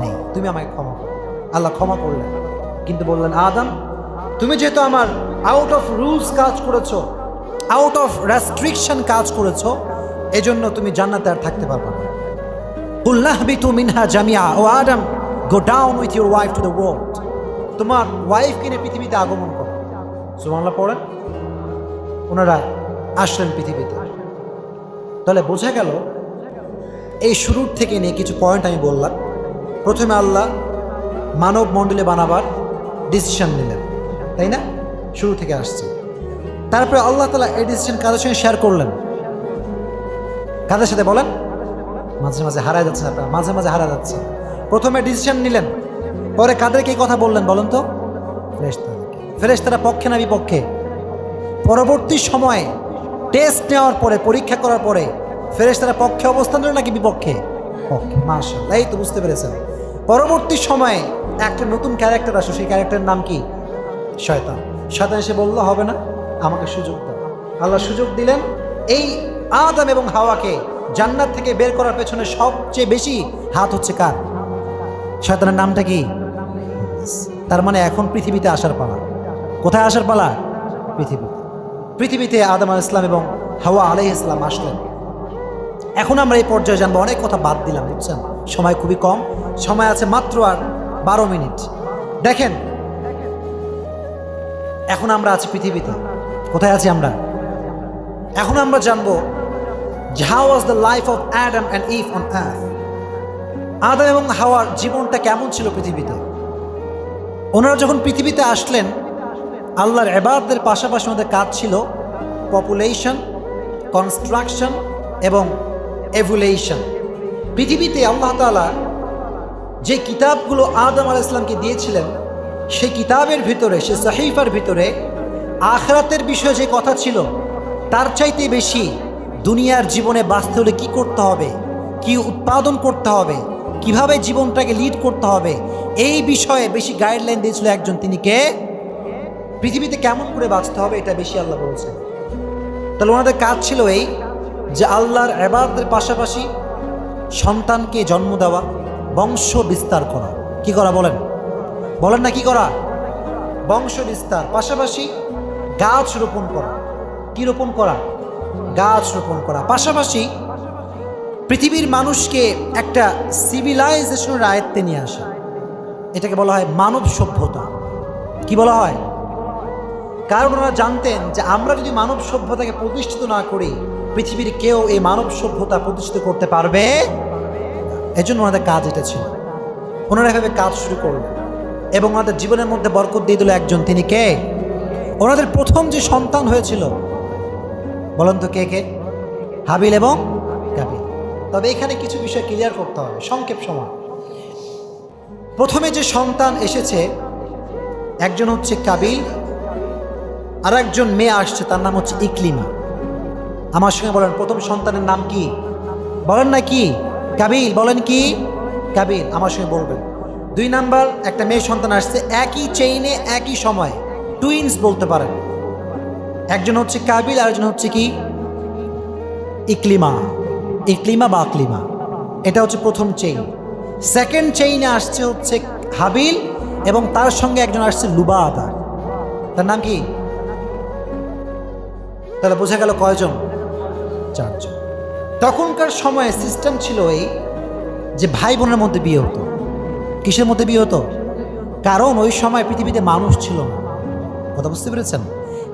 নেই, তুমি আমাকে ক্ষমা করো। আল্লাহ ক্ষমা করলেন, কিন্তু বললেন, আদম তুমি যেহেতু আমার আউট অফ রুলস কাজ করেছো, আউট অফ রেস্ট্রিকশন কাজ করেছো, এজন্য তুমি জান্নাতে আর থাকতে পারবে না। কুল্লাহবিতু মিনহা জামিআ, O Adam go down with your wife to the world. তোমার ওয়াইফকে নিয়ে পৃথিবীতে আগমন করো। সুবহানাল্লাহ পড়েন। ওনারা আসলেন পৃথিবীতে। তাহলে বোঝা গেল এই শুরুর থেকে নিয়ে কিছু পয়েন্ট আমি বললাম। প্রথমে আল্লাহ মানব মণ্ডলে বানাবার ডিসিশন নিলেন, তাই না? শুরু থেকে আসছে। তারপরে আল্লাহ তাআলা এই ডিসিশন কাদের সঙ্গে শেয়ার করলেন? কাদের সাথে বলেন? মাঝে মাঝে হারায় যাচ্ছে, আপনারা মাঝে মাঝে হারা যাচ্ছে। প্রথমে ডিসিশন নিলেন, পরে কাদেরকে এই কথা বললেন বলেন তো? ফেরেশতাদেরকে। ফেরেশতারা পক্ষে না বিপক্ষে? পরবর্তী সময়ে টেস্ট নেওয়ার পরে, পরীক্ষা করার পরে ফেরেশতারা পক্ষে অবস্থান নেন নাকি বিপক্ষে? পক্ষে। মাশাআল্লাহ, এই তো বুঝতে পেরেছেন। পরবর্তী সময়ে একটা নতুন ক্যারেক্টার আসে, সেই ক্যারেক্টারের নাম কি? শয়তান। শয়তান এসে বলল, হবে না, আমাকে সুযোগ দাও। আল্লাহ সুযোগ দিলেন। এই আদম এবং হাওয়াকে জান্নাত থেকে বের করার পেছনে সবচেয়ে বেশি হাত হচ্ছে কার? শয়তানের নামটা কি? তার মানে এখন পৃথিবীতে আসার পালা। কোথায় আসার পালা? পৃথিবীতে আদম আলাইহিস সালাম এবং হাওয়া আলাইহিস সালাম আসলেন। এখন আমরা এই পর্যায়ে জানবো। অনেক কথা বাদ দিলাম, বুঝছেন, সময় খুবই কম, সময় আছে মাত্র আর 12 মিনিট। দেখেন, এখন আমরা আছি পৃথিবীতে। কোথায় আছি আমরা? এখন আমরা জানবো how was the life of Adam and Eve on earth? আদম এবং হাওয়ার জীবনটা কেমন ছিল পৃথিবীতে? ওনারা যখন পৃথিবীতে আসলেন, আল্লাহর ইবাদতের পাশাপাশি ওদের কাজ ছিল পপুলেশন, কনস্ট্রাকশন এবং এভুলেশন। পৃথিবীতে আল্লাহ তাআলা যে কিতাবগুলো আদম আলাইহিস সালামকে দিয়েছিলেন, সেই কিতাবের ভিতরে, সে সাহিফার ভিতরে আখিরাতের বিষয়ে যে কথা ছিল, তার চাইতে বেশি দুনিয়ার জীবনে বাঁচতে হলে কী করতে হবে, কি উৎপাদন করতে হবে, কিভাবে জীবনটাকে লিড করতে হবে, এই বিষয়ে বেশি গাইডলাইন দিয়েছিল একজন। তিনি কে? পৃথিবীতে কেমন করে বাঁচতে হবে, এটা বেশি আল্লাহ বলছেন। তাহলে ওনাদের কাজ ছিল এই যে আল্লাহর ইবাদতের পাশাপাশি সন্তানকে জন্ম দেওয়া, বংশ বিস্তার করা। কি করা বলেন? বলেন না কি করা? বংশ বিস্তার, পাশাপাশি গাছ রোপণ করা। কি রোপণ করা? গাছ রোপণ করা। পাশাপাশি পৃথিবীর মানুষকে একটা সিভিলাইজেশনের আয়ত্তে নিয়ে আসা। এটাকে বলা হয় মানব সভ্যতা। কি বলা হয়? কারণ ওনারা জানতেন যে আমরা যদি মানব সভ্যতাকে প্রতিষ্ঠিত না করি, পৃথিবীর কেউ এই মানব সভ্যতা প্রতিষ্ঠিত করতে পারবে। এজন্য ওনাদের কাজ এটা ছিল। ওনারা এভাবে কাজ শুরু করলেন এবং ওনাদের জীবনের মধ্যে বরকত দিয়ে দিল একজন। তিনি কে? ওনাদের প্রথম যে সন্তান হয়েছিল, বলেন তো কে কে? হাবিল এবং কাবিল। তবে এখানে কিছু বিষয় ক্লিয়ার করতে হবে, সংক্ষেপ সময়। প্রথমে যে সন্তান এসেছে, একজন হচ্ছে কাবিল, আর একজন মেয়ে আসছে, তার নাম হচ্ছে ইকলিমা। আমার সঙ্গে বলেন, প্রথম সন্তানের নাম কি? বলেন না কি? কাবিল। বলেন কি? কাবিল। আমার সঙ্গে বলবেন। 2 নাম্বার একটা মেয়ে সন্তান আসছে একই চেইনে একই সময়, টুইনস বলতে পারেন। একজন হচ্ছে কাবিল, আরেকজন হচ্ছে কি ইকলিমা। ইকলিমা বা আকলিমা, এটা হচ্ছে প্রথম চেইন। সেকেন্ড চেইনে আসছে হচ্ছে হাবিল এবং তার সঙ্গে একজন আসছে লুবাদা। তার নাম কি? তাহলে বোঝা গেল কয়জন? 4 জন। তখনকার সময়ে সিস্টেম ছিল এই যে ভাই বোনের মধ্যে বিয়ে হতো। কিসের মধ্যে বিয়ে হতো? কারণ ওই সময় পৃথিবীতে মানুষ ছিল না, কথা বুঝতে পেরেছেন?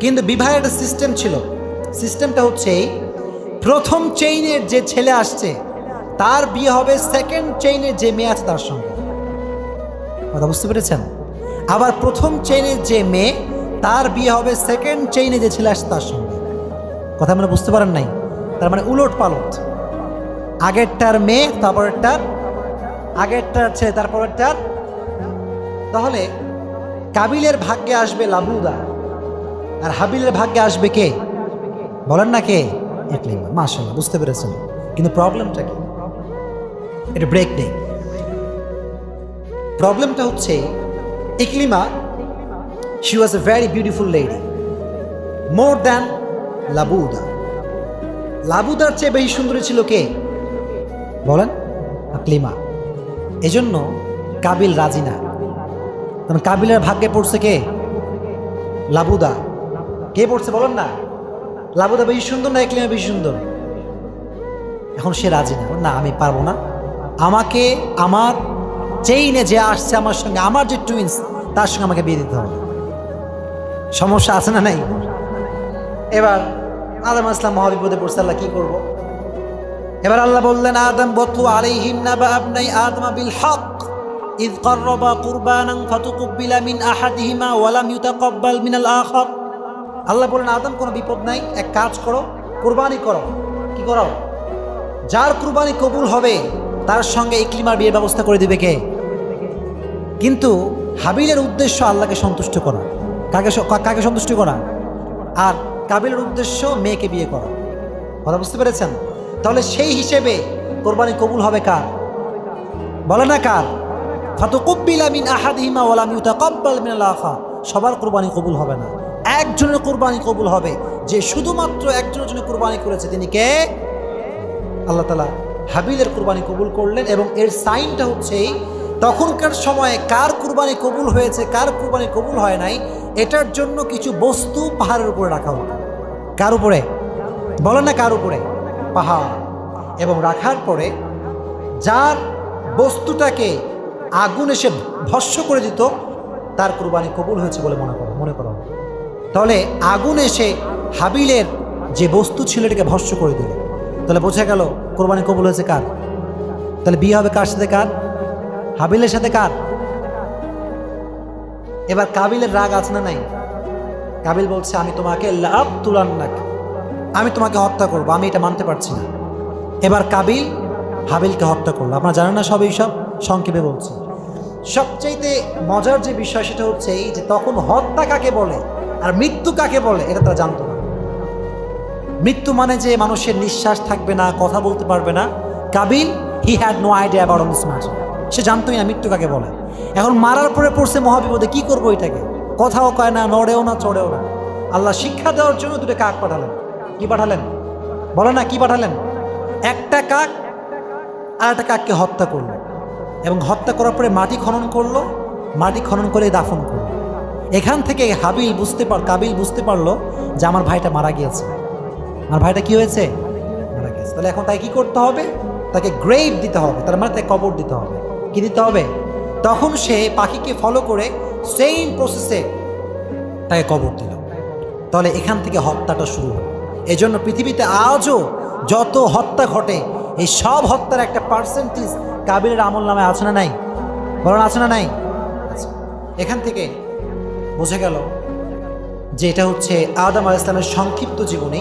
কিন্তু বিবাহের একটা সিস্টেম ছিল। সিস্টেমটা হচ্ছে এই, প্রথম চেইনের যে ছেলে আসছে তার বিয়ে হবে সেকেন্ড চেইনের যে মেয়ে আছে তার সঙ্গে, কথা বুঝতে পেরেছেন? আবার প্রথম চেইনের যে মেয়ে তার বিয়ে হবে সেকেন্ড চেইনে যে ছেলে আসছে তার সঙ্গে। কথা মানে বুঝতে পারেন নাই? তার মানে উলট পালট, আগেরটার মেয়ে তারপরেরটার, আগেরটার ছেলে তারপরেরটার। তাহলে কাবিলের ভাগ্যে আসবে লাবুদা, আর হাবিলের ভাগ্যে আসবে কে? বলেন না কে? ইকলিমা। মাশাআল্লাহ, বুঝতে পেরেছেন। কিন্তু প্রবলেমটা কি? এটা ব্রেক নেই। প্রবলেমটা হচ্ছে Iqlima, she was a very beautiful lady, more than Labuda. লাবুদার চেয়ে বেশি সুন্দরী ছিল কে? বলেন? ইকলিমা। এজন্য কাবিল রাজি না। কারণ কাবিলের ভাগ্যে পড়ছে কে? লাবুদা। কে পড়ছে বলেন না? লাবুদা বেশি সুন্দর না ইকলিমা বেশি সুন্দর? এখন সে রাজি না, না আমি পারবো না, আমাকে আমার চেইনে যে আসছে আমার সঙ্গে, আমার যে টুইন্স তার সঙ্গে আমাকে বিয়ে দিতে হবে। সমস্যা আছে না নাই? এবার আদম আসলাম মহাবিপদে পড়ছে, আল্লাহ কি করব? এবার আল্লাহ বললেন, আদম বতু আলাইহিম নাবা আবনাই আদম বিল হক ইয ক্বাররাবা কুরবানান ফাতুকুব্বিলা মিন আহাদিহিমা ওয়া লাম ইউতাকাব্বাল মিনাল আখার। আল্লাহ বললেন, আদম কোনো বিপদ নাই, এক কাজ করো, কুরবানি করো। কি করো? যার কুরবানি কবুল হবে তার সঙ্গে ইকলিমার বিয়ের ব্যবস্থা করে দিবে কে? কিন্তু হাবিলের উদ্দেশ্য আল্লাহকে সন্তুষ্ট করা। কাকে সন্তুষ্ট করা? আর কাবিলের উদ্দেশ্য মেয়েকে বিয়ে করা। কথা বুঝতে পেরেছেন? তাহলে সেই হিসেবে কোরবানি কবুল হবে কার? বলে না কার? ফাতুকুব্বিলা মিন আহাদিহিমা ওয়া লাম ইউতাকাব্বাল মিনাল আখার। সবার কোরবানি কবুল হবে না, একজনের কোরবানি কবুল হবে, যে শুধুমাত্র একজনের জন্য কোরবানি করেছে। তিনি কে? আল্লাহ তাআলা হাবিলের কোরবানি কবুল করলেন। এবং এর সাইনটা হচ্ছে তখনকার সময়ে কার কোরবানি কবুল হয়েছে কার কোরবানি কবুল হয় নাই, এটার জন্য কিছু বস্তু পাহাড়ের উপরে রাখা হতো। কার উপরে? বলেন না কার উপরে? পাহাড়। এবং রাখার পরে যার বস্তুটাকে আগুন এসে ভস্ম করে দিত তার কোরবানি কবুল হয়েছে বলে মনে করো। তাহলে আগুন এসে হাবিলের যে বস্তু ছিল এটাকে ভস্ম করে দিল। তাহলে বোঝা গেল কোরবানি কবুল হয়েছে কার? তাহলে বিয়ে হবে কার সাথে? কার? হাবিলের সাথে। কার? এবার কাবিলের রাগ আছে না নাই? কাবিল বলছে, আমি তোমাকে আমি তোমাকে হত্যা করবো, আমি এটা মানতে পারছি না। এবার কাবিল হাবিলকে হত্যা করলো। আপনারা জানেন না সব এইসব? সংক্ষেপে বলছি। সবচাইতে মজার যে বিষয় সেটা হচ্ছে এই যে তখন হত্যা কাকে বলে আর মৃত্যু কাকে বলে এটা তারা জানতো না। মৃত্যু মানে যে মানুষের নিঃশ্বাস থাকবে না, কথা বলতে পারবে না। Qabil he had no idea about this matter. সে জানতোই না মৃত্যু কাকে বলে। এখন মারার পরে পড়ছে মহাবিপদে, কি করবো এটাকে? কথাও কয় না, নড়েও না, চড়েও না। আল্লাহ শিক্ষা দেওয়ার জন্য দুটো কাক পাঠালেন। কি পাঠালেন? বলে না কি পাঠালেন? একটা কাক আর একটা কাককে হত্যা করলো, এবং হত্যা করার পরে মাটি খনন করলো, মাটি খনন করে দাফন করলো। এখান থেকে কাবিল বুঝতে পারলো যে আমার ভাইটা মারা গিয়েছে। আমার ভাইটা কি হয়েছে? মারা গেছে। তাহলে এখন তাকে কি করতে হবে? তাকে গ্রেভ দিতে হবে, তার মানে তাকে কবর দিতে হবে। কি দিতে হবে? তখন সে পাখিকে ফলো করে সেম প্রসেসে তাকে কবর দিল। তাহলে এখান থেকে হত্যাটা শুরু হলো। এই জন্য পৃথিবীতে আজও যত হত্যা ঘটে এই সব হত্যার একটা পার্সেন্টেজ কাবিলের আমল নামে আছে না নাই? বলেন আছে না নাই? এখান থেকে বোঝা গেল যে এটা হচ্ছে আদম আলাইহিস সালামের সংক্ষিপ্ত জীবনী।